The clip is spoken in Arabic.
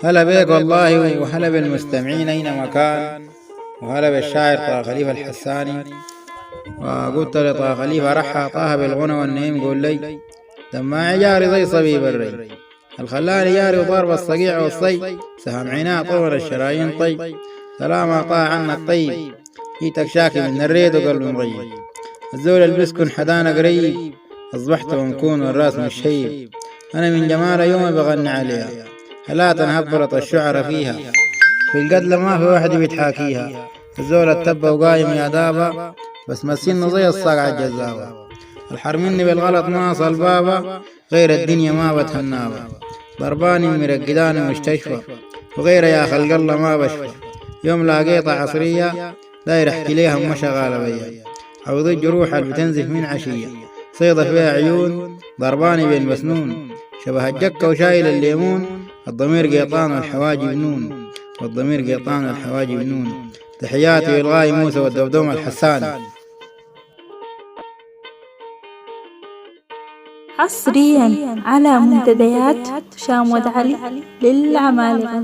هلا بك والله، وهلا بالمستمعين أينما كان، وهلا بالشاعر طه خليفة الحساني. وقلت لطه خليفة رحى طه بالغنى والنيم قول لي دماعي جاري زي صبيب الري، الخلاني جاري وضارب الصقيع والصي، سهم عيناه طول الشرايين طي، سلام طه عنا الطيب، جيتك شاكي من الريد وقلب مغيب، الزول البسكن حدانا قريب، أصبحت ونكون والراس مش شيب، أنا من جمال يومي بغني عليها، هلا تنهبلت الشعر فيها، في القتلة ما في واحد بيتحاكيها، الزول التبة وقايم يا دابا، بس مسينه زي الصقع الجزابة، الحر مني بالغلط ما صل بابا، غير الدنيا ما بتهنابا، ضرباني مرقداني مستشفى، وغير يا خلق الله ما بشفى، يوم لاقيت عصرية داير احكي ليها ما شغالة بيا، عوض الجروح اللي بتنزف من عشية، صيدة فيها عيون ضرباني بالمسنون، شبه الجكة وشايل الليمون، الضمير قيطان والحواجب نون، والضمير قيطان والحواجب نون. تحياتي والغاي موسى والدبدوم الحساني. حصريا على منتديات شام ود علي للعمالقة.